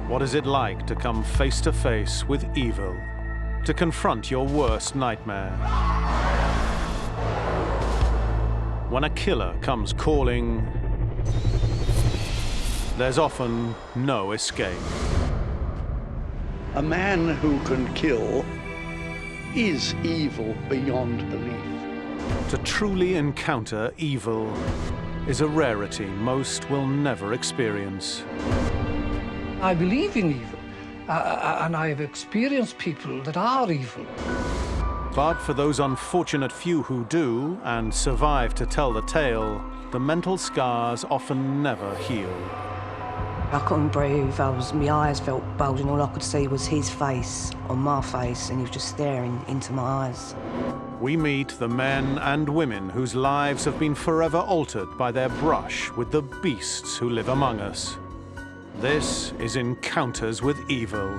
What is it like to come face to face with evil? To confront your worst nightmare? When a killer comes calling, there's often no escape. A man who can kill is evil beyond belief. To truly encounter evil is a rarity most will never experience. I believe in evil, and I have experienced people that are evil. But for those unfortunate few who do and survive to tell the tale, the mental scars often never heal. I couldn't breathe, my eyes felt bulging, all I could see was his face on my face, and he was just staring into my eyes. We meet the men and women whose lives have been forever altered by their brush with the beasts who live among us. This is Encounters with Evil.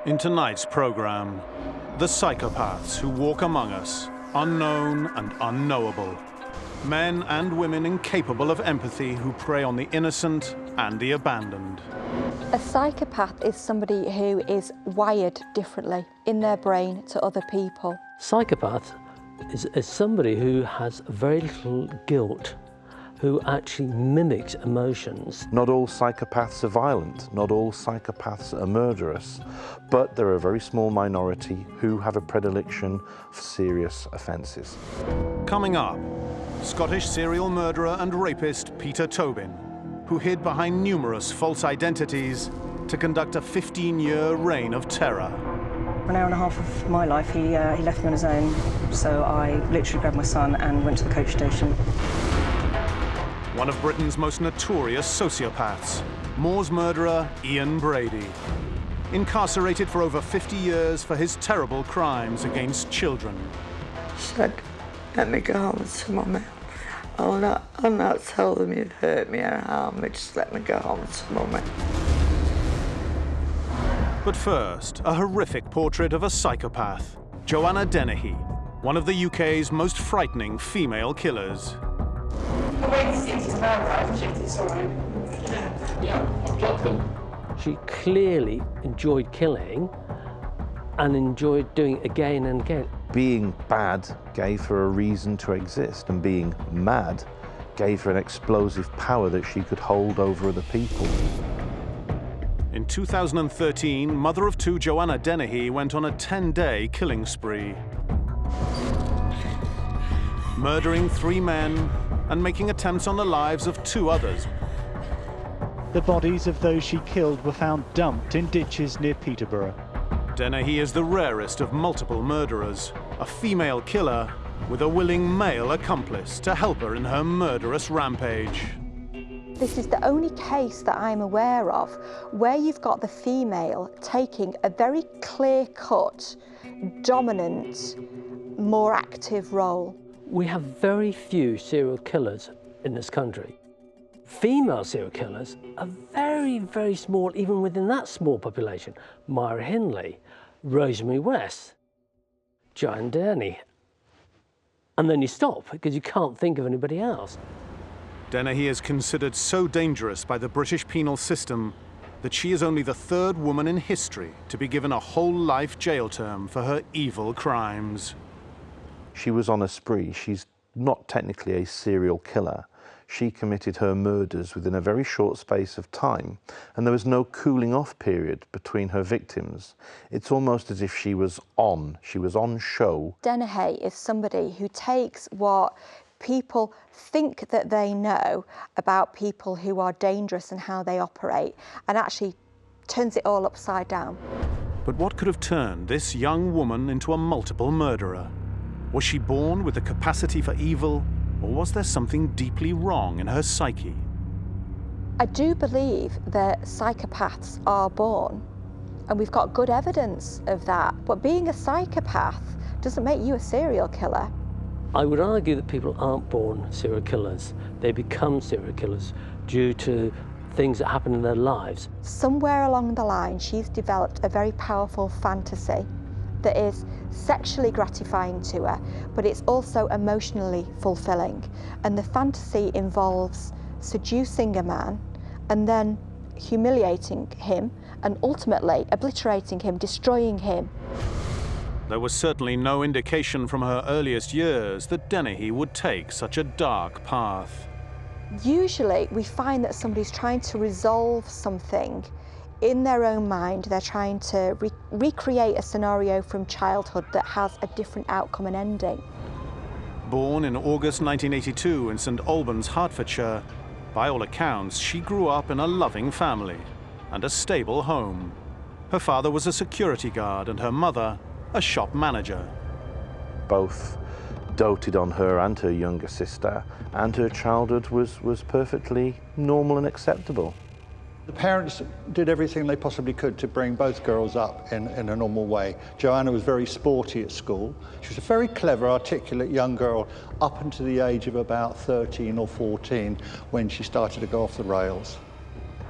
In tonight's program, the psychopaths who walk among us, unknown and unknowable. Men and women incapable of empathy who prey on the innocent and the abandoned. A psychopath is somebody who is wired differently in their brain to other people. Psychopath is somebody who has very little guilt, who actually mimics emotions. Not all psychopaths are violent, not all psychopaths are murderous, but there are a very small minority who have a predilection for serious offences. Coming up, Scottish serial murderer and rapist Peter Tobin, who hid behind numerous false identities to conduct a 15-year reign of terror. For an hour and a half of my life, he left me on his own, so I literally grabbed my son and went to the coach station. One of Britain's most notorious sociopaths, Moore's murderer Ian Brady, incarcerated for over 50 years for his terrible crimes against children. She said, let me go home to Mummy. I'll not tell them you've hurt me or harmed me, just let me go home to Mummy. But first, a horrific portrait of a psychopath, Joanna Dennehy, one of the UK's most frightening female killers. She clearly enjoyed killing and enjoyed doing it again and again. Being bad gave her a reason to exist, and being mad gave her an explosive power that she could hold over other people. In 2013, mother of two Joanna Dennehy went on a 10-day killing spree, murdering 3 men and making attempts on the lives of 2 others. The bodies of those she killed were found dumped in ditches near Peterborough. Dennehy is the rarest of multiple murderers, a female killer with a willing male accomplice to help her in her murderous rampage. This is the only case that I'm aware of where you've got the female taking a very clear-cut, dominant, more active role. We have very few serial killers in this country. Female serial killers are very, very small, even within that small population. Myra Hindley, Rosemary West, Joanna Dennehy. And then you stop, because you can't think of anybody else. Dennehy is considered so dangerous by the British penal system that she is only the 3rd woman in history to be given a whole life jail term for her evil crimes. She was on a spree. She's not technically a serial killer. She committed her murders within a very short space of time, and there was no cooling off period between her victims. It's almost as if she was on show. Dennehy is somebody who takes what people think that they know about people who are dangerous and how they operate, and actually turns it all upside down. But what could have turned this young woman into a multiple murderer? Was she born with the capacity for evil, or was there something deeply wrong in her psyche? I do believe that psychopaths are born, and we've got good evidence of that. But being a psychopath doesn't make you a serial killer. I would argue that people aren't born serial killers. They become serial killers due to things that happen in their lives. Somewhere along the line, she's developed a very powerful fantasy that is sexually gratifying to her, but it's also emotionally fulfilling. And the fantasy involves seducing a man and then humiliating him and ultimately obliterating him, destroying him. There was certainly no indication from her earliest years that Dennehy would take such a dark path. Usually we find that somebody's trying to resolve something in their own mind. They're trying to recreate a scenario from childhood that has a different outcome and ending. Born in August 1982 in St Albans, Hertfordshire, by all accounts, she grew up in a loving family and a stable home. Her father was a security guard and her mother a shop manager. Both doted on her and her younger sister, and her childhood was perfectly normal and acceptable. The parents did everything they possibly could to bring both girls up in a normal way. Joanna was very sporty at school. She was a very clever, articulate young girl up until the age of about 13 or 14 when she started to go off the rails.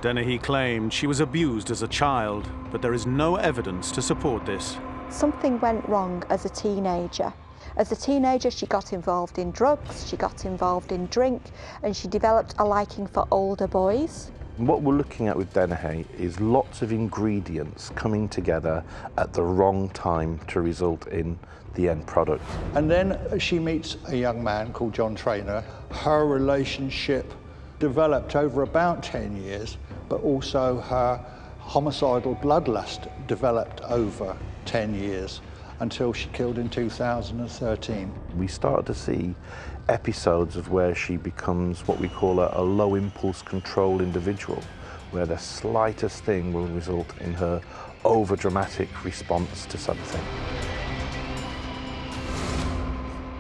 Dennehy claimed she was abused as a child, but there is no evidence to support this. Something went wrong as a teenager. As a teenager, she got involved in drugs, she got involved in drink, and she developed a liking for older boys. What we're looking at with Dennehy is lots of ingredients coming together at the wrong time to result in the end product. And then she meets a young man called John Trainer. Her relationship developed over about 10 years, but also her homicidal bloodlust developed over 10 years until she killed in 2013. We start to see episodes of where she becomes what we call a low impulse control individual, where the slightest thing will result in her over-dramatic response to something.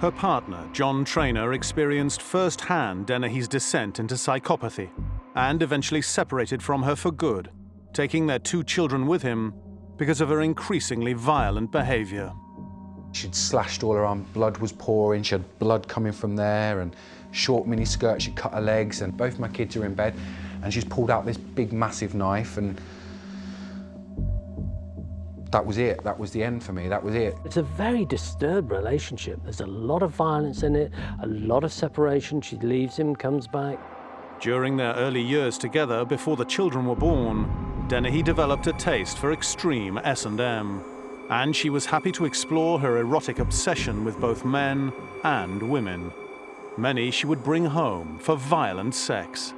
Her partner, John Trainer, experienced firsthand Dennehy's descent into psychopathy and eventually separated from her for good, taking their 2 children with him because of her increasingly violent behavior. She'd slashed all her arms, blood was pouring, she had blood coming from there, and short mini skirt, she'd cut her legs, and both my kids are in bed, and she's pulled out this big, massive knife, and that was it. That was the end for me, that was it. It's a very disturbed relationship. There's a lot of violence in it, a lot of separation. She leaves him, comes back. During their early years together, before the children were born, Dennehy developed a taste for extreme S&M, and she was happy to explore her erotic obsession with both men and women. Many she would bring home for violent sex.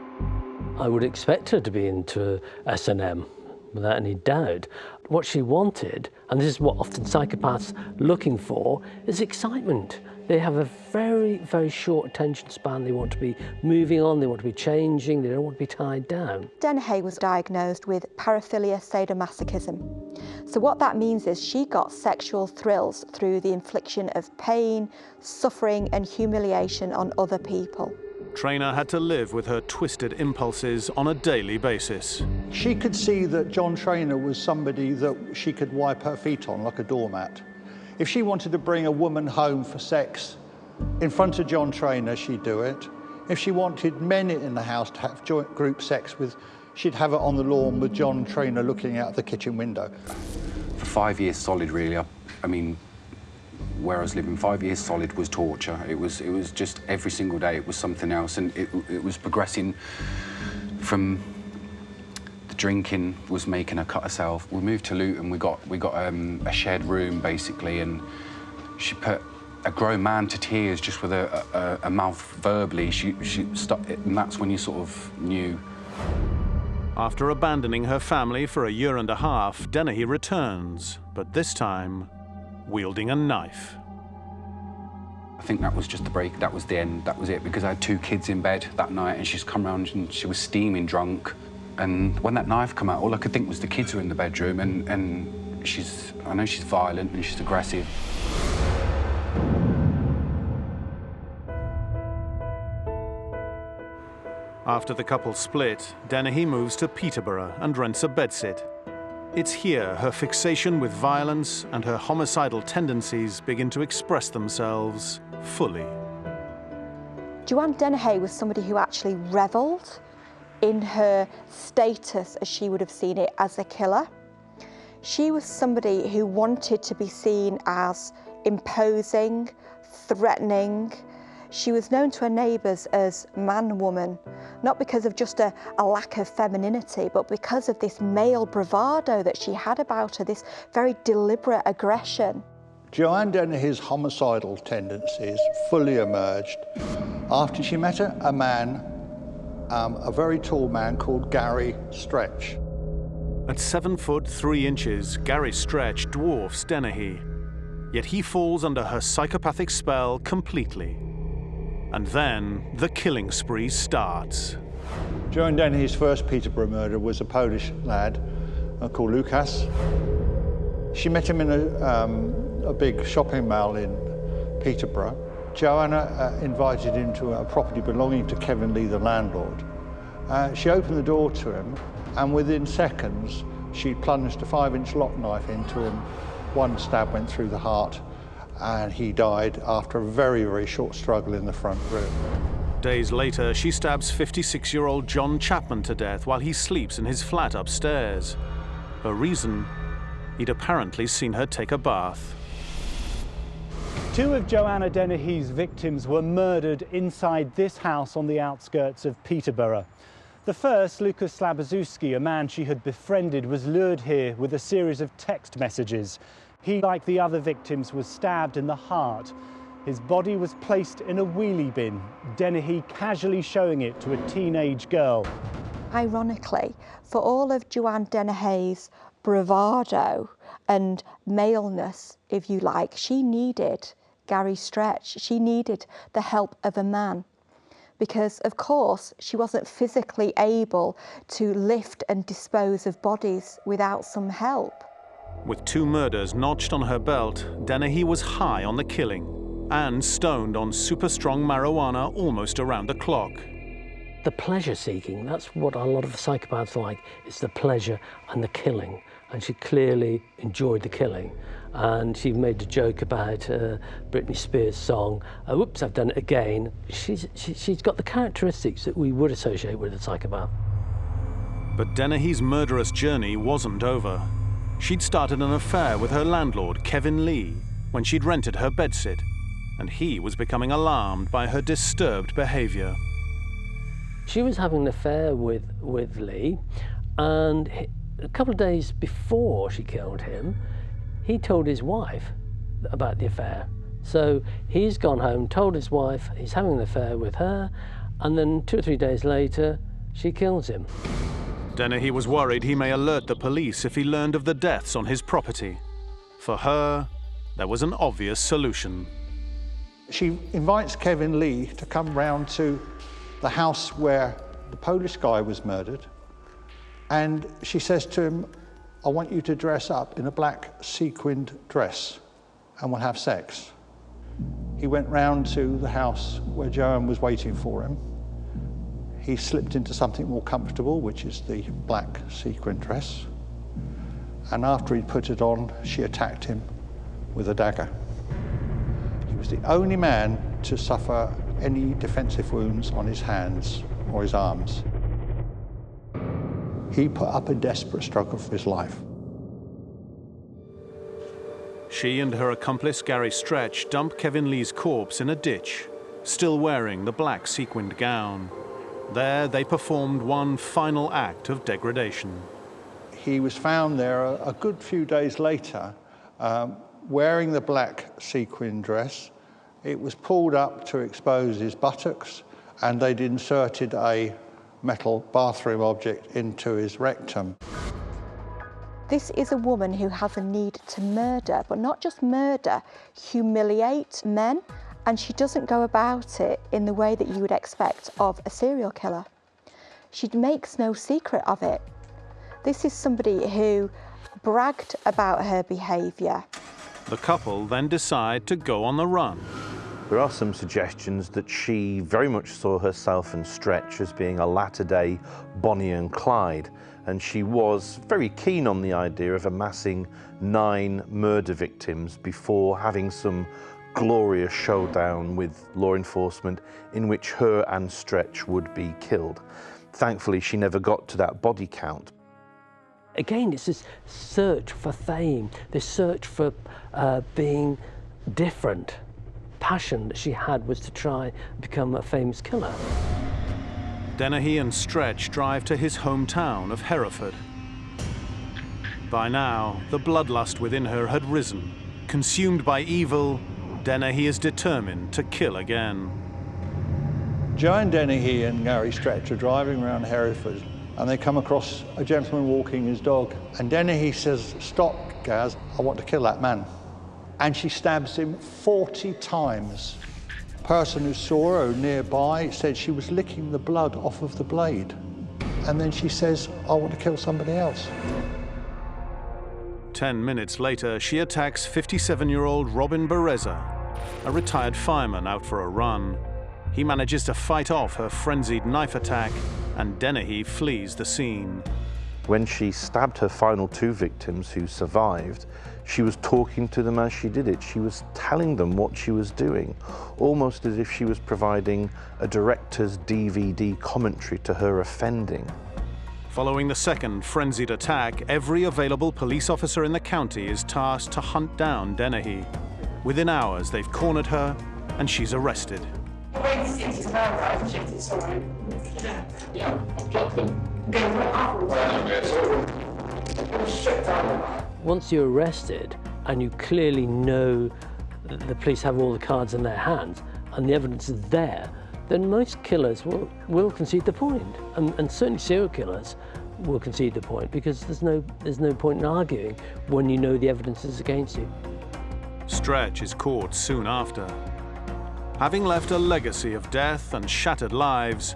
I would expect her to be into S&M, without any doubt. What she wanted, and this is what often psychopaths are looking for, is excitement. They have a very, very short attention span. They want to be moving on, they want to be changing, they don't want to be tied down. Dennehy was diagnosed with paraphilia sadomasochism. So what that means is she got sexual thrills through the infliction of pain, suffering and humiliation on other people. Trainer had to live with her twisted impulses on a daily basis. She could see that John Trainer was somebody that she could wipe her feet on like a doormat. If she wanted to bring a woman home for sex in front of John Trainer, she'd do it. If she wanted men in the house to have joint group sex with, she'd have it on the lawn with John Trainer looking out the kitchen window. For 5 years solid, really, I mean, where I was living, 5 years solid was torture. It was just every single day it was something else, and it was progressing from the drinking was making her cut herself. We moved to Luton, we got a shared room basically, and she put a grown man to tears just with a mouth verbally. She stopped it, and that's when you sort of knew. After abandoning her family for a year and a half, Dennehy returns, but this time wielding a knife. I think that was just the break, that was the end, that was it, because I had 2 kids in bed that night and she's come around and she was steaming drunk. And when that knife came out, all I could think was the kids were in the bedroom, and I know she's violent and she's aggressive. After the couple split, Dennehy moves to Peterborough and rents a bedsit. It's here her fixation with violence and her homicidal tendencies begin to express themselves fully. Joanna Dennehy was somebody who actually revelled in her status as she would have seen it as a killer. She was somebody who wanted to be seen as imposing, threatening. She was known to her neighbours as man-woman, not because of just a lack of femininity, but because of this male bravado that she had about her, this very deliberate aggression. Joanna Dennehy's homicidal tendencies fully emerged after she met a man, a very tall man called Gary Stretch. At 7 foot 3 inches, Gary Stretch dwarfs Dennehy, yet he falls under her psychopathic spell completely. And then the killing spree starts. Joanna Dennehy's first Peterborough murder was a Polish lad called Lukas. She met him in a big shopping mall in Peterborough. Joanna invited him to a property belonging to Kevin Lee, the landlord. She opened the door to him, and within seconds, she plunged a 5-inch lock knife into him. One stab went through the heart, and he died after a very, very short struggle in the front room. Days later, she stabs 56-year-old John Chapman to death while he sleeps in his flat upstairs. Her reason? He'd apparently seen her take a bath. 2 of Joanna Dennehy's victims were murdered inside this house on the outskirts of Peterborough. The first, Lukas Slabozewski, a man she had befriended, was lured here with a series of text messages. He, like the other victims, was stabbed in the heart. His body was placed in a wheelie bin, Dennehy casually showing it to a teenage girl. Ironically, for all of Joanna Dennehy's bravado and maleness, if you like, she needed Gary Stretch. She needed the help of a man. Because, of course, she wasn't physically able to lift and dispose of bodies without some help. With 2 murders notched on her belt, Dennehy was high on the killing and stoned on super-strong marijuana almost around the clock. The pleasure-seeking, that's what a lot of psychopaths like, is the pleasure and the killing. And she clearly enjoyed the killing. And she made a joke about Britney Spears' song, "Whoops, I've done it again." She's got the characteristics that we would associate with a psychopath. But Dennehy's murderous journey wasn't over. She'd started an affair with her landlord, Kevin Lee, when she'd rented her bedsit, and he was becoming alarmed by her disturbed behavior. She was having an affair with Lee, and a couple of days before she killed him, he told his wife about the affair. So he's gone home, told his wife he's having an affair with her, and then 2 or 3 days later, she kills him. Dennehy was worried he may alert the police if he learned of the deaths on his property. For her, there was an obvious solution. She invites Kevin Lee to come round to the house where the Polish guy was murdered, and she says to him, "I want you to dress up in a black sequined dress and we'll have sex." He went round to the house where Joan was waiting for him. He slipped into something more comfortable, which is the black sequin dress. And after he'd put it on, she attacked him with a dagger. He was the only man to suffer any defensive wounds on his hands or his arms. He put up a desperate struggle for his life. She and her accomplice, Gary Stretch, dump Kevin Lee's corpse in a ditch, still wearing the black sequined gown. There, they performed one final act of degradation. He was found there a good few days later, wearing the black sequin dress. It was pulled up to expose his buttocks, and they'd inserted a metal bathroom object into his rectum. This is a woman who has a need to murder, but not just murder, humiliate men. And she doesn't go about it in the way that you would expect of a serial killer. She makes no secret of it. This is somebody who bragged about her behaviour. The couple then decide to go on the run. There are some suggestions that she very much saw herself and Stretch as being a latter-day Bonnie and Clyde, and she was very keen on the idea of amassing 9 murder victims before having some glorious showdown with law enforcement in which her and Stretch would be killed. Thankfully, she never got to that body count. Again, it's this search for fame, this search for being different. Passion that she had was to try and become a famous killer. Dennehy and Stretch drive to his hometown of Hereford. By now, the bloodlust within her had risen. Consumed by evil, Dennehy is determined to kill again. Joanne Dennehy and Gary Stretch are driving around Hereford, and they come across a gentleman walking his dog. And Dennehy says, "Stop, Gaz, I want to kill that man." And she stabs him 40 times. The person who saw her nearby said she was licking the blood off of the blade. And then she says, "I want to kill somebody else." 10 minutes later, she attacks 57-year-old Robin Bereza, a retired fireman out for a run. He manages to fight off her frenzied knife attack, and Dennehy flees the scene. When she stabbed her final 2 victims who survived, she was talking to them as she did it. She was telling them what she was doing, almost as if she was providing a director's DVD commentary to her offending. Following the second frenzied attack, every available police officer in the county is tasked to hunt down Dennehy. Within hours, they've cornered her, and she's arrested. Once you're arrested and you clearly know that the police have all the cards in their hands and the evidence is there, then most killers will concede the point. And certainly serial killers will concede the point, because there's no point in arguing when you know the evidence is against you. Stretch is caught soon after. Having left a legacy of death and shattered lives,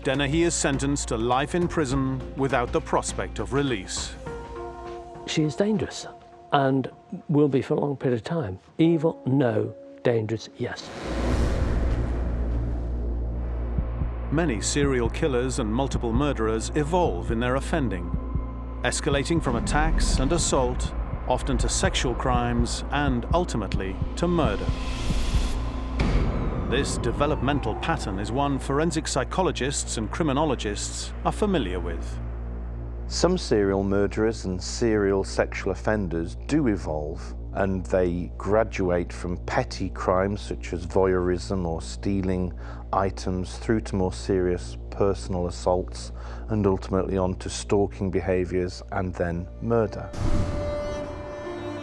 Dennehy is sentenced to life in prison without the prospect of release. She is dangerous and will be for a long period of time. Evil, no. Dangerous, yes. Many serial killers and multiple murderers evolve in their offending, escalating from attacks and assault, often to sexual crimes, and ultimately to murder. This developmental pattern is one forensic psychologists and criminologists are familiar with. Some serial murderers and serial sexual offenders do evolve, and they graduate from petty crimes such as voyeurism or stealing items through to more serious personal assaults, and ultimately on to stalking behaviours and then murder.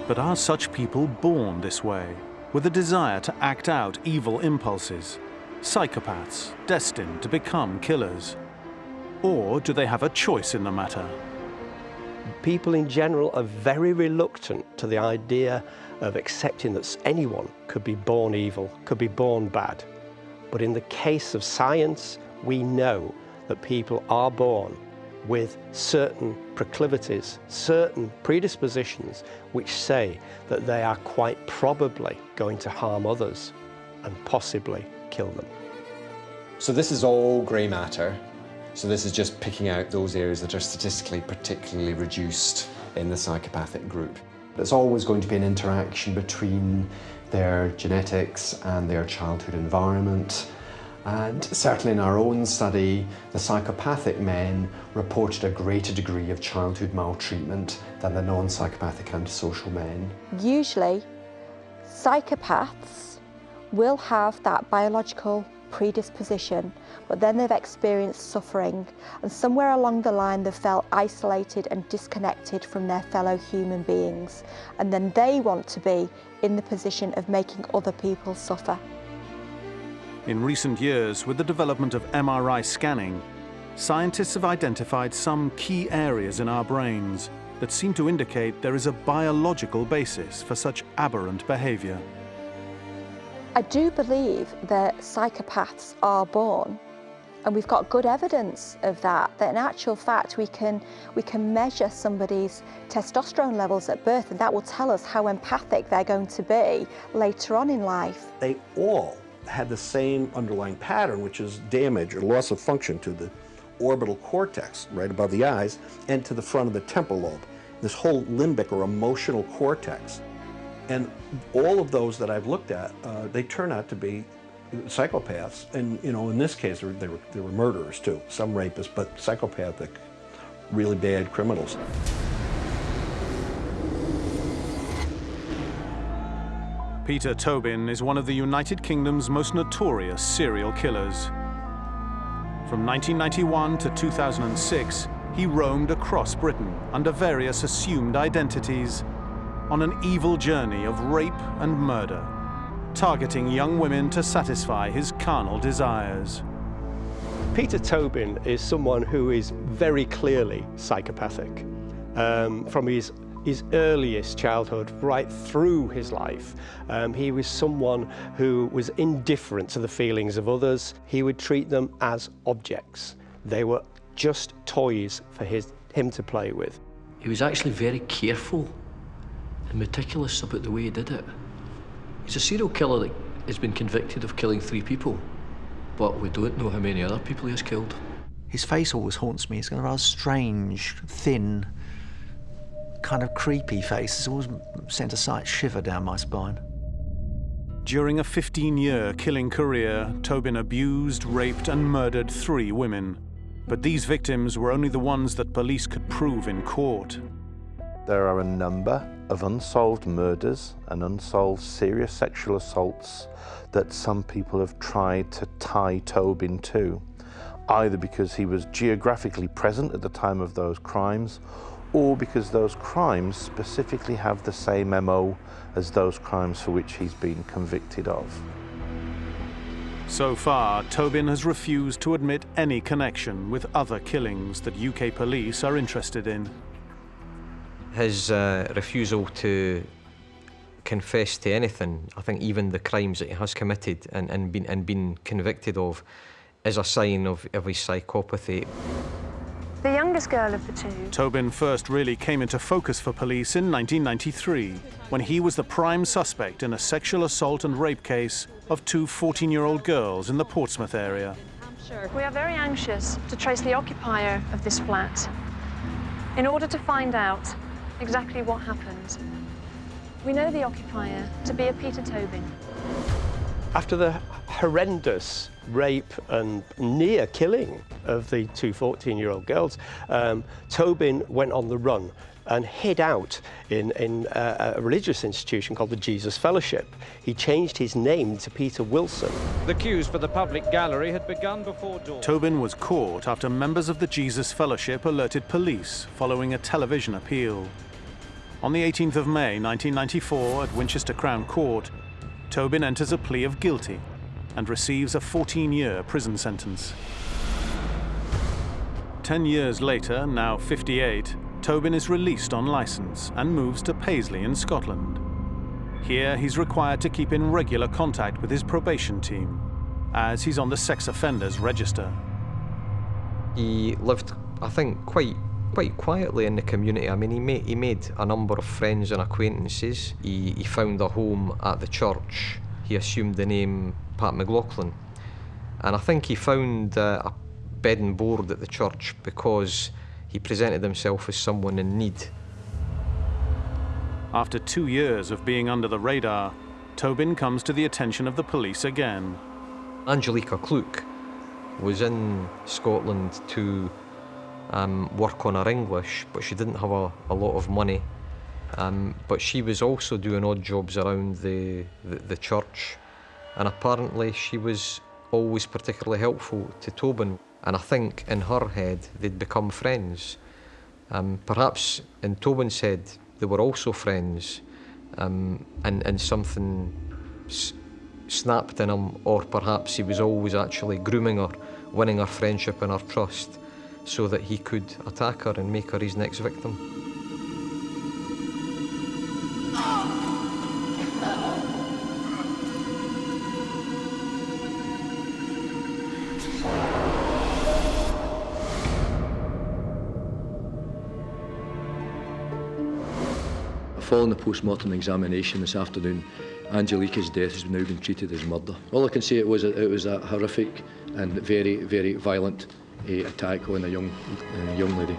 But are such people born this way, with a desire to act out evil impulses, psychopaths destined to become killers? Or do they have a choice in the matter? People in general are very reluctant to the idea of accepting that anyone could be born evil, could be born bad. But in the case of science, we know that people are born with certain proclivities, certain predispositions, which say that they are quite probably going to harm others and possibly kill them. So this is all grey matter. So this is just picking out those areas that are statistically particularly reduced in the psychopathic group. There's always going to be an interaction between their genetics and their childhood environment. And certainly in our own study, the psychopathic men reported a greater degree of childhood maltreatment than the non-psychopathic antisocial men. Usually, psychopaths will have that biological predisposition, but then they've experienced suffering, and somewhere along the line they've felt isolated and disconnected from their fellow human beings, and then they want to be in the position of making other people suffer. In recent years, with the development of MRI scanning, scientists have identified some key areas in our brains that seem to indicate there is a biological basis for such aberrant behavior. I do believe that psychopaths are born, and we've got good evidence of that, that in actual fact we can measure somebody's testosterone levels at birth, and that will tell us how empathic they're going to be later on in life. They all had the same underlying pattern, which is damage or loss of function to the orbital cortex, right above the eyes, and to the front of the temporal lobe, this whole limbic or emotional cortex. And all of those that I've looked at, they turn out to be psychopaths. And, you know, in this case, they were murderers too, some rapists, but psychopathic, really bad criminals. Peter Tobin is one of the United Kingdom's most notorious serial killers. From 1991 to 2006, he roamed across Britain under various assumed identities on an evil journey of rape and murder, targeting young women to satisfy his carnal desires. Peter Tobin is someone who is very clearly psychopathic. From his earliest childhood right through his life, he was someone who was indifferent to the feelings of others. He would treat them as objects. They were just toys for him to play with. He was actually very careful and meticulous about the way he did it. He's a serial killer that has been convicted of killing 3 people, but we don't know how many other people he has killed. His face always haunts me. It's got a rather strange, thin, kind of creepy face. It's always sent a slight shiver down my spine. During a 15-year killing career, Tobin abused, raped, and murdered 3 women. But these victims were only the ones that police could prove in court. There are a number of unsolved murders and unsolved serious sexual assaults that some people have tried to tie Tobin to, either because he was geographically present at the time of those crimes, or because those crimes specifically have the same MO as those crimes for which he's been convicted of. So far, Tobin has refused to admit any connection with other killings that UK police are interested in. His refusal to confess to anything, I think even the crimes that he has committed and been convicted of, is a sign of his psychopathy. The youngest girl of the 2. Tobin first really came into focus for police in 1993, when he was the prime suspect in a sexual assault and rape case of 2 14-year-old girls in the Portsmouth area. We are very anxious to trace the occupier of this flat in order to find out exactly what happened. We know the occupier to be a Peter Tobin. After the horrendous rape and near killing of the 2 14-year-old girls, Tobin went on the run and hid out in a religious institution called the Jesus Fellowship. He changed his name to Peter Wilson. The queues for the public gallery had begun before dawn. Tobin was caught after members of the Jesus Fellowship alerted police following a television appeal. On the 18th of May 1994 at Winchester Crown Court, Tobin enters a plea of guilty and receives a 14-year prison sentence. 10 years later, now 58, Tobin is released on licence and moves to Paisley in Scotland. Here, he's required to keep in regular contact with his probation team, as he's on the sex offenders register. He lived, I think, quite quietly in the community. I mean, he made a number of friends and acquaintances. He found a home at the church. He assumed the name Pat McLaughlin. And I think he found a bed and board at the church because he presented himself as someone in need. After 2 years of being under the radar, Tobin comes to the attention of the police again. Angelica Kluck was in Scotland to work on her English, but she didn't have a lot of money. But she was also doing odd jobs around the church, and apparently she was always particularly helpful to Tobin. And I think in her head they'd become friends. Perhaps in Tobin's head they were also friends, and something snapped in him, or perhaps he was always actually grooming her, winning her friendship and her trust, so that he could attack her and make her his next victim. Following the post-mortem examination this afternoon, Angelica's death has now been treated as murder. All I can say it was a horrific and very, very violent attack on a young lady.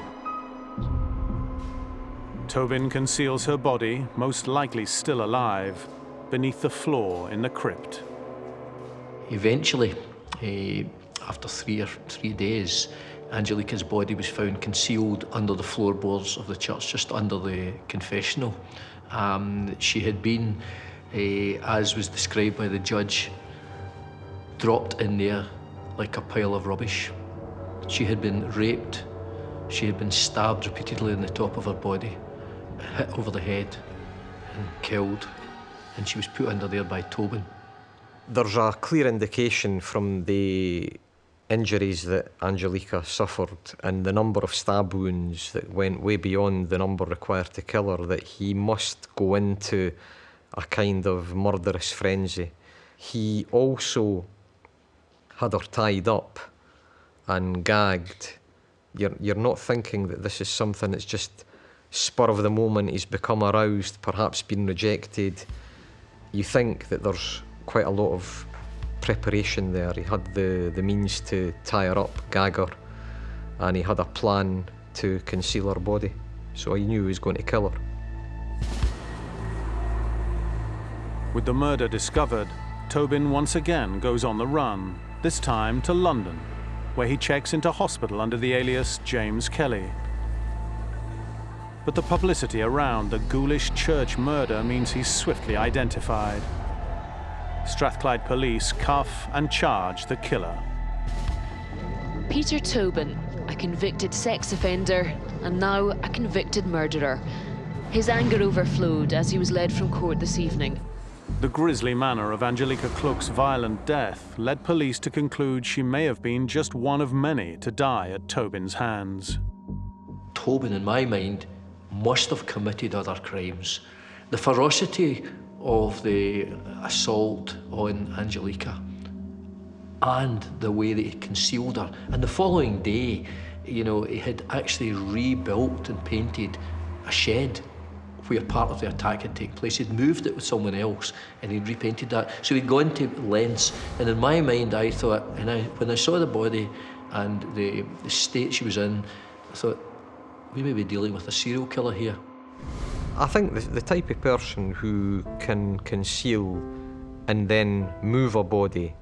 Tobin conceals her body, most likely still alive, beneath the floor in the crypt. Eventually, after three days, Angelica's body was found concealed under the floorboards of the church, just under the confessional. She had been, as was described by the judge, dropped in there like a pile of rubbish. She had been raped. She had been stabbed repeatedly in the top of her body, hit over the head and killed, and she was put under there by Tobin. There's a clear indication from the injuries that Angelica suffered and the number of stab wounds that went way beyond the number required to kill her that he must go into a kind of murderous frenzy. He also had her tied up and gagged. You're not thinking that this is something that's just spur of the moment, he's become aroused, perhaps been rejected. You think that there's quite a lot of preparation there. He had the means to tie her up, gag her, and he had a plan to conceal her body. So he knew he was going to kill her. With the murder discovered, Tobin once again goes on the run, this time to London, where he checks into hospital under the alias James Kelly. But the publicity around the ghoulish church murder means he's swiftly identified. Strathclyde police cuff and charge the killer. Peter Tobin, a convicted sex offender and now a convicted murderer. His anger overflowed as he was led from court this evening. The grisly manner of Angelica Cluck's violent death led police to conclude she may have been just one of many to die at Tobin's hands. Tobin, in my mind, must have committed other crimes. The ferocity of the assault on Angelica and the way that he concealed her. And the following day, you know, he had actually rebuilt and painted a shed where part of the attack had taken place. He'd moved it with someone else and he'd repainted that. So he'd gone to lengths. And in my mind, I thought, when I saw the body and the state she was in, I thought, we may be dealing with a serial killer here. I think the type of person who can conceal and then move a body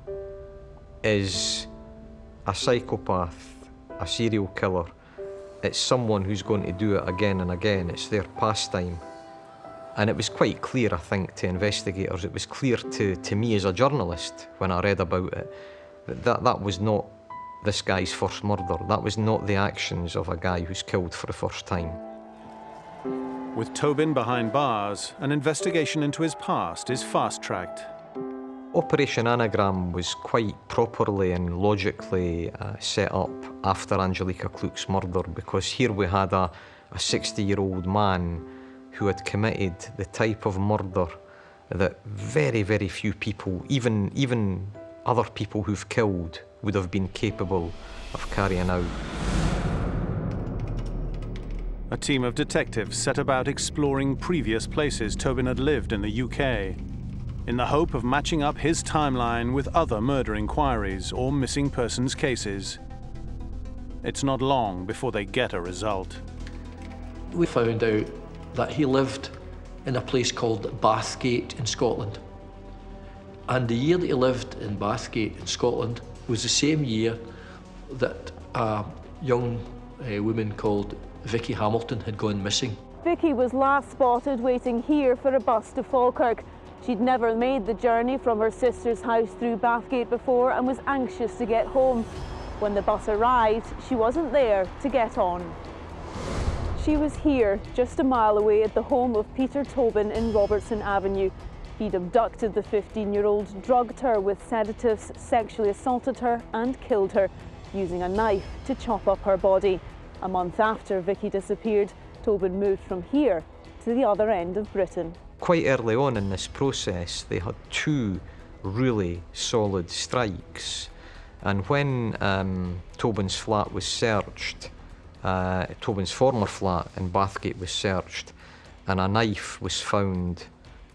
is a psychopath, a serial killer. It's someone who's going to do it again and again. It's their pastime. And it was quite clear, I think, to investigators, it was clear to me as a journalist when I read about it, that was not this guy's first murder. That was not the actions of a guy who's killed for the first time. With Tobin behind bars, an investigation into his past is fast-tracked. Operation Anagram was quite properly and logically set up after Angelica Cluck's murder, because here we had a 60-year-old man who had committed the type of murder that very, very few people, even other people who've killed, would have been capable of carrying out. A team of detectives set about exploring previous places Tobin had lived in the UK, in the hope of matching up his timeline with other murder inquiries or missing persons cases. It's not long before they get a result. We found out that he lived in a place called Bathgate in Scotland. And the year that he lived in Bathgate in Scotland was the same year that a young woman called Vicky Hamilton had gone missing. Vicky was last spotted waiting here for a bus to Falkirk. She'd never made the journey from her sister's house through Bathgate before and was anxious to get home. When the bus arrived, she wasn't there to get on. She was here, just a mile away at the home of Peter Tobin in Robertson Avenue. He'd abducted the 15-year-old, drugged her with sedatives, sexually assaulted her and killed her, using a knife to chop up her body. A month after Vicky disappeared, Tobin moved from here to the other end of Britain. Quite early on in this process, they had two really solid strikes. And when Tobin's flat was searched, Tobin's former flat in Bathgate was searched, and a knife was found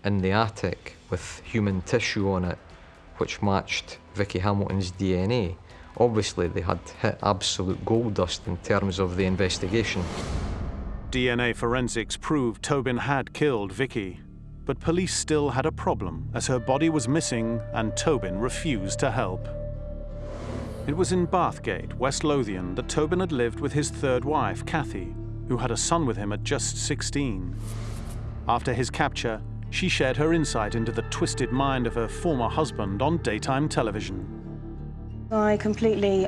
in the attic with human tissue on it, which matched Vicky Hamilton's DNA. Obviously, they had hit absolute gold dust in terms of the investigation. DNA forensics proved Tobin had killed Vicky, but police still had a problem as her body was missing and Tobin refused to help. It was in Bathgate, West Lothian, that Tobin had lived with his third wife, Kathy, who had a son with him at just 16. After his capture, she shared her insight into the twisted mind of her former husband on daytime television. I completely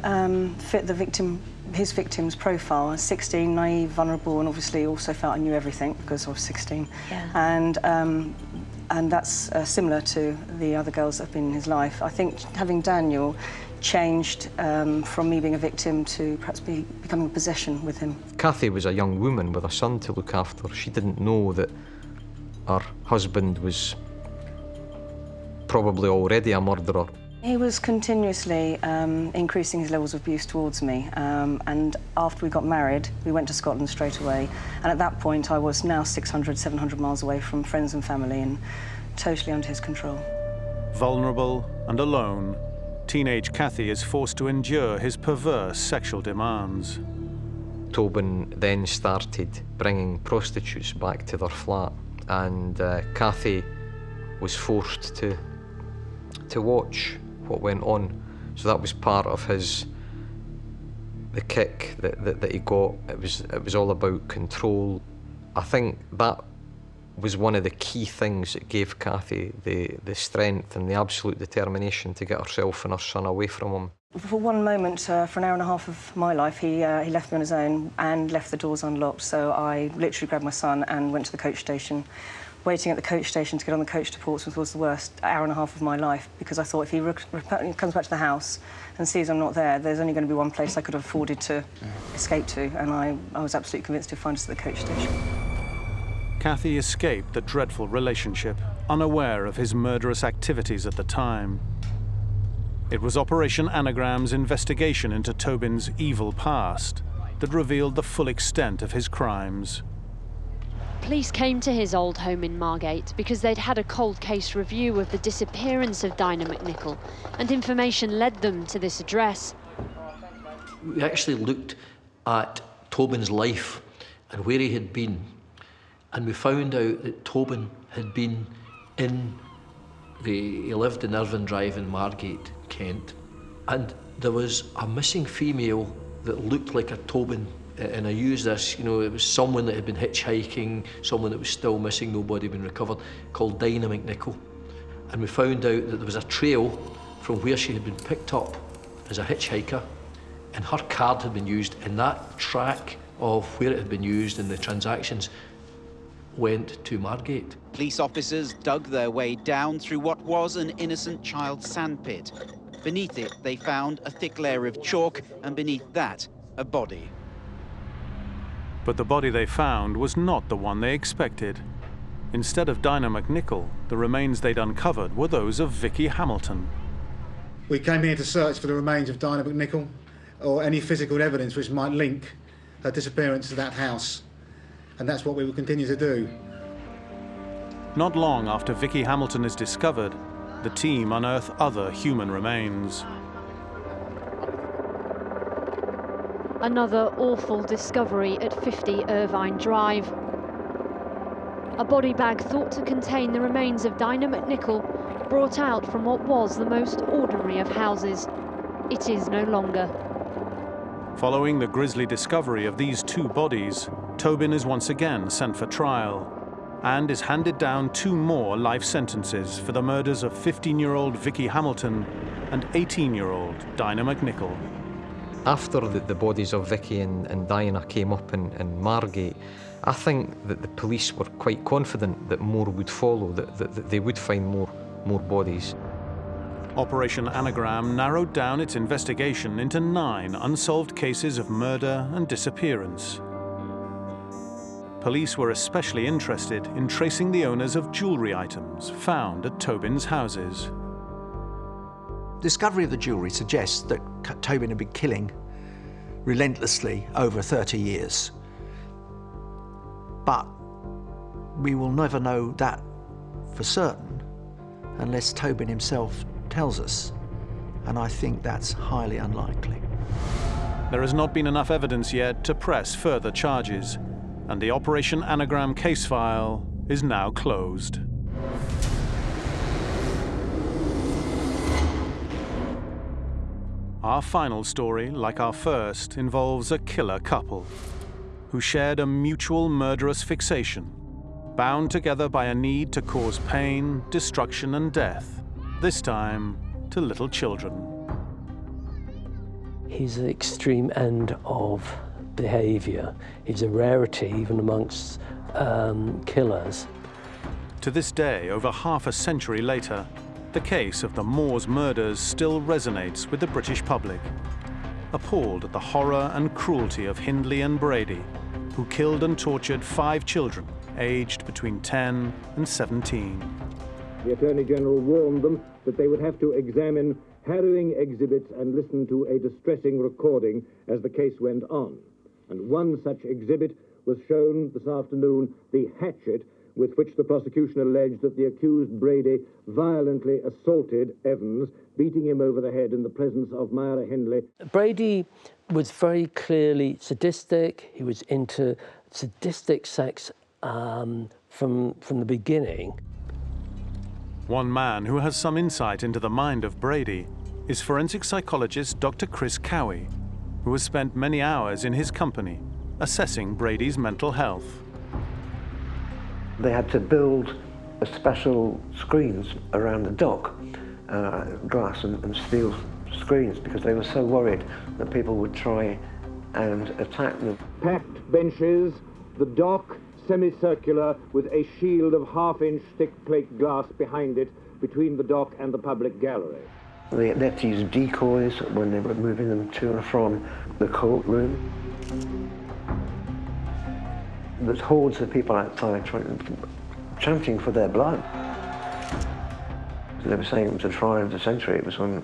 fit his victim's profile. I was 16, naive, vulnerable, and obviously also felt I knew everything because I was 16. Yeah. And that's similar to the other girls that have been in his life. I think having Daniel changed from me being a victim to perhaps becoming a possession with him. Kathy was a young woman with a son to look after. She didn't know that her husband was probably already a murderer. He was continuously increasing his levels of abuse towards me, and after we got married, we went to Scotland straight away, and at that point I was now 600, 700 miles away from friends and family and totally under his control. Vulnerable and alone, teenage Kathy is forced to endure his perverse sexual demands. Tobin then started bringing prostitutes back to their flat, and Kathy was forced to watch what went on. So that was part of the kick that he got. It was all about control. I think that was one of the key things that gave Kathy the strength and the absolute determination to get herself and her son away from him. For one moment, for an hour and a half of my life, he left me on his own and left the doors unlocked. So I literally grabbed my son and went to the coach station. Waiting at the coach station to get on the coach to Portsmouth was the worst hour and a half of my life, because I thought if he comes back to the house and sees I'm not there, there's only going to be one place I could have afforded to escape to, and I was absolutely convinced he'd find us at the coach station. Kathy escaped the dreadful relationship, unaware of his murderous activities at the time. It was Operation Anagram's investigation into Tobin's evil past that revealed the full extent of his crimes. Police came to his old home in Margate because they'd had a cold case review of the disappearance of Dinah McNichol, and information led them to this address. We actually looked at Tobin's life and where he had been, and we found out that Tobin had been he lived in Irvine Drive in Margate, Kent, and there was a missing female that looked like a Tobin. And I used this, you know, it was someone that had been hitchhiking, someone that was still missing, nobody had been recovered, called Dinah McNichol. And we found out that there was a trail from where she had been picked up as a hitchhiker, and her card had been used, and that track of where it had been used and the transactions went to Margate. Police officers dug their way down through what was an innocent child's sandpit. Beneath it, they found a thick layer of chalk, and beneath that, a body. But the body they found was not the one they expected. Instead of Dinah McNichol, the remains they'd uncovered were those of Vicky Hamilton. We came here to search for the remains of Dinah McNichol, or any physical evidence which might link her disappearance to that house. And that's what we will continue to do. Not long after Vicky Hamilton is discovered, the team unearth other human remains. Another awful discovery at 50 Irvine Drive. A body bag thought to contain the remains of Dinah McNichol, brought out from what was the most ordinary of houses. It is no longer. Following the grisly discovery of these two bodies, Tobin is once again sent for trial and is handed down 2 more life sentences for the murders of 15-year-old Vicky Hamilton and 18-year-old Dinah McNichol. After the bodies of Vicky and Dinah came up in Margate, I think that the police were quite confident that more would follow, that they would find more bodies. Operation Anagram narrowed down its investigation into 9 unsolved cases of murder and disappearance. Police were especially interested in tracing the owners of jewellery items found at Tobin's houses. Discovery of the jewellery suggests that Tobin had been killing relentlessly over 30 years. But we will never know that for certain unless Tobin himself tells us. And I think that's highly unlikely. There has not been enough evidence yet to press further charges, and the Operation Anagram case file is now closed. Our final story, like our first, involves a killer couple who shared a mutual murderous fixation, bound together by a need to cause pain, destruction, and death, this time to little children. He's the extreme end of behaviour. He's a rarity even amongst killers. To this day, over half a century later, the case of the Moors murders still resonates with the British public, appalled at the horror and cruelty of Hindley and Brady, who killed and tortured 5 children, aged between 10 and 17. The Attorney General warned them that they would have to examine harrowing exhibits and listen to a distressing recording as the case went on. And one such exhibit was shown this afternoon, the hatchet with which the prosecution alleged that the accused Brady violently assaulted Evans, beating him over the head in the presence of Myra Hindley. Brady was very clearly sadistic. He was into sadistic sex from the beginning. One man who has some insight into the mind of Brady is forensic psychologist Dr. Chris Cowie, who has spent many hours in his company assessing Brady's mental health. They had to build special screens around the dock, glass and steel screens, because they were so worried that people would try and attack them. Packed benches, the dock semicircular with a shield of half-inch thick plate glass behind it between the dock and the public gallery. They had to use decoys when they were moving them to and from the courtroom. There's hordes of people outside chanting for their blood. They were saying it was the trial of the century. It was on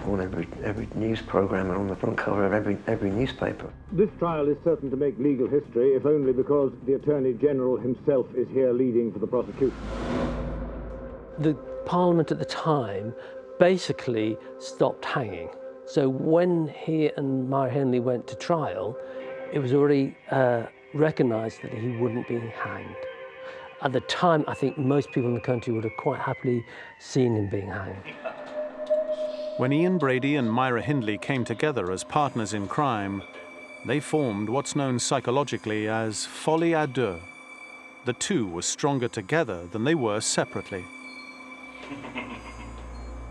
every news programme and on the front cover of every newspaper. This trial is certain to make legal history, if only because the Attorney General himself is here leading for the prosecution. The Parliament at the time basically stopped hanging. So when he and Myra Hindley went to trial, it was already recognised that he wouldn't be hanged. At the time, I think most people in the country would have quite happily seen him being hanged. When Ian Brady and Myra Hindley came together as partners in crime, they formed what's known psychologically as folie à deux. The two were stronger together than they were separately.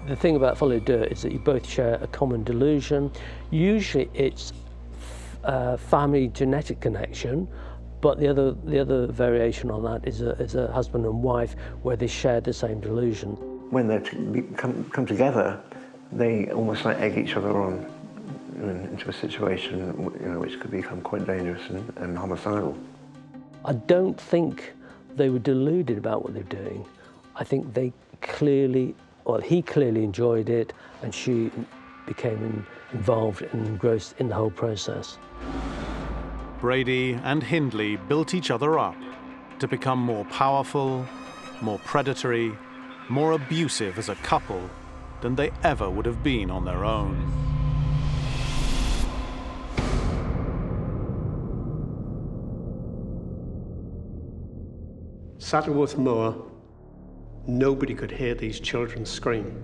The thing about folie à deux is that you both share a common delusion. Usually it's family genetic connection, but the other variation on that is a husband and wife where they share the same delusion. When they come together, they almost like egg each other on into a situation which could become quite dangerous and homicidal. I don't think they were deluded about what they're doing. I think they clearly, well, he clearly enjoyed it, and she became involved and engrossed in the whole process. Brady and Hindley built each other up to become more powerful, more predatory, more abusive as a couple than they ever would have been on their own. Saddleworth Moor, nobody could hear these children scream.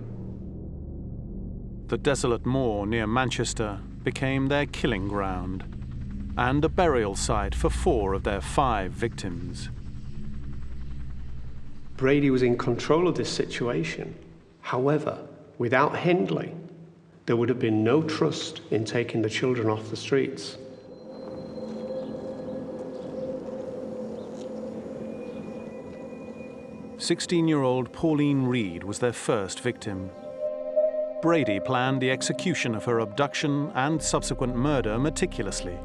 The desolate moor near Manchester became their killing ground and a burial site for 4 of their 5 victims. Brady was in control of this situation. However, without Hindley, there would have been no trust in taking the children off the streets. "16-year-old Pauline Reed was their first victim. Brady planned the execution of her abduction and subsequent murder meticulously,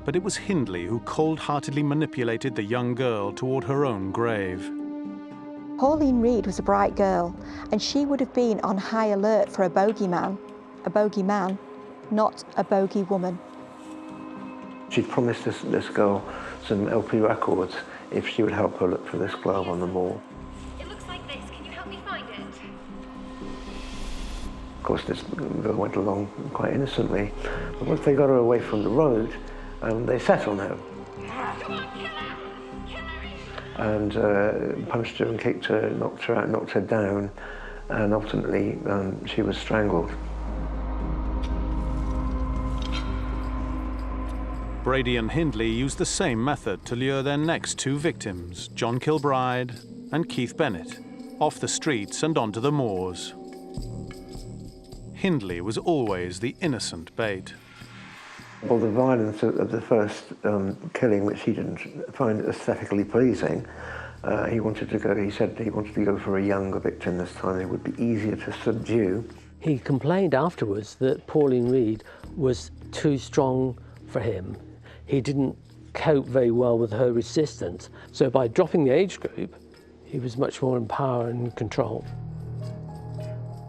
but it was Hindley who cold-heartedly manipulated the young girl toward her own grave. Pauline Reed was a bright girl, and she would have been on high alert for a bogeyman, not a bogey woman. She'd promised this girl some LP records if she would help her look for this glove on the moor. It looks like this. Can you help me find it? course, this girl went along quite innocently. But once they got her away from the road, they set on her. And punched her and kicked her, knocked her out, knocked her down, and ultimately she was strangled. Brady and Hindley used the same method to lure their next two victims, John Kilbride and Keith Bennett, off the streets and onto the moors. Hindley was always the innocent bait. Well, the violence of the first killing, which he didn't find aesthetically pleasing, he said he wanted to go for a younger victim this time. It would be easier to subdue. He complained afterwards that Pauline Reed was too strong for him. He didn't cope very well with her resistance. So by dropping the age group, he was much more in power and control.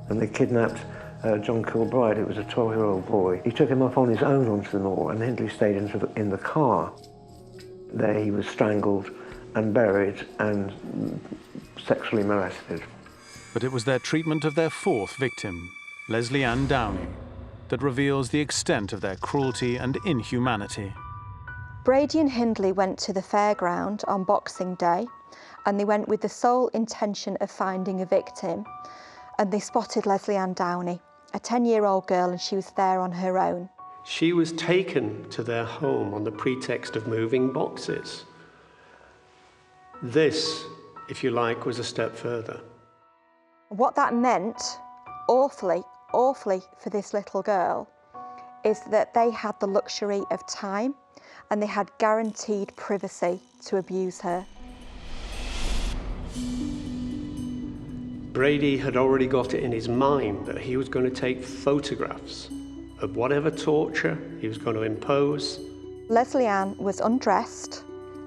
And they kidnapped John Kilbride, who was a 12-year-old boy. He took him up on his own onto the moor, and Hindley stayed in the car. There he was strangled and buried and sexually molested. But it was their treatment of their fourth victim, Leslie Ann Downey, that reveals the extent of their cruelty and inhumanity. Brady and Hindley went to the fairground on Boxing Day, and they went with the sole intention of finding a victim, and they spotted Leslie Ann Downey, a 10-year-old girl, and she was there on her own. She was taken to their home on the pretext of moving boxes. This, if you like, was a step further. What that meant, awfully for this little girl, is that they had the luxury of time and they had guaranteed privacy to abuse her. Brady had already got it in his mind that he was going to take photographs of whatever torture he was going to impose. Leslie Ann was undressed,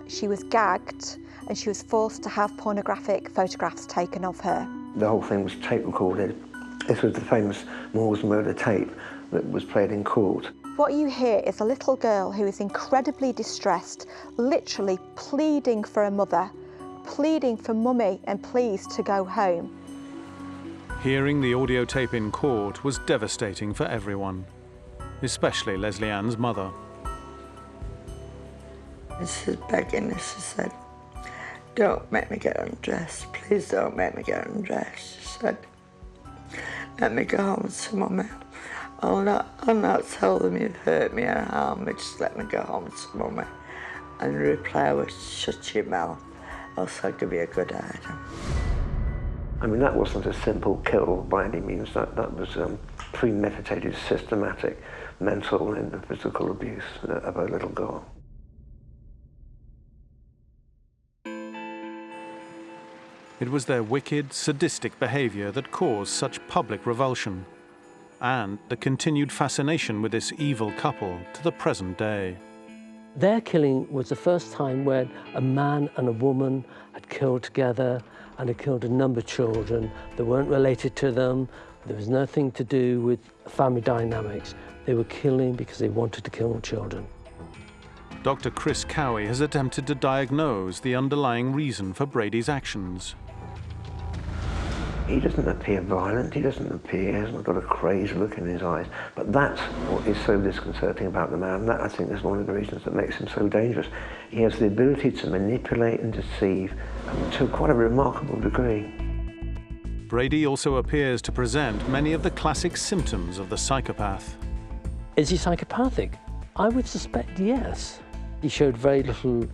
she was gagged, and she was forced to have pornographic photographs taken of her. The whole thing was tape recorded. This was the famous Moore's murder tape that was played in court. What you hear is a little girl who is incredibly distressed, literally pleading for a mother, pleading for mummy and please to go home. Hearing the audio tape in court was devastating for everyone, especially Leslie Ann's mother. She was begging me, she said, "Don't make me get undressed, please don't make me get undressed." She said, "Let me go home to Mummy. I'll not tell them you've hurt me or harmed me, just let me go home to Mummy." And the reply was, "Shut your mouth, else I'll give you a good hiding." I mean, that wasn't a simple kill by any means. That was premeditated, systematic, mental and physical abuse of a little girl. It was their wicked, sadistic behavior that caused such public revulsion, and the continued fascination with this evil couple to the present day. Their killing was the first time when a man and a woman had killed together and had killed a number of children that weren't related to them. There was nothing to do with family dynamics. They were killing because they wanted to kill children. Dr. Chris Cowie has attempted to diagnose the underlying reason for Brady's actions. He doesn't appear violent, he hasn't got a crazed look in his eyes, but that's what is so disconcerting about the man. That, I think, is one of the reasons that makes him so dangerous. He has the ability to manipulate and deceive to quite a remarkable degree. Brady also appears to present many of the classic symptoms of the psychopath. Is he psychopathic? I would suspect yes. He showed very little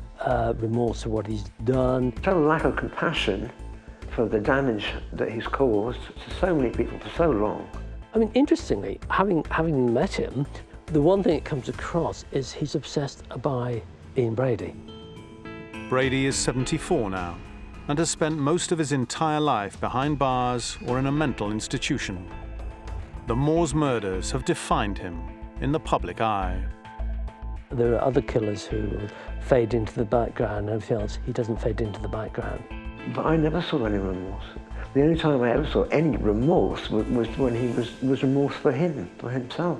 remorse for what he's done. Total lack of compassion for the damage that he's caused to so many people for so long. I mean, interestingly, having met him, the one thing that comes across is he's obsessed by Ian Brady. Brady is 74 now and has spent most of his entire life behind bars or in a mental institution. The Moors murders have defined him in the public eye. There are other killers who fade into the background and everything else. He doesn't fade into the background. But I never saw any remorse. The only time I ever saw any remorse was when he was remorse for him, for himself.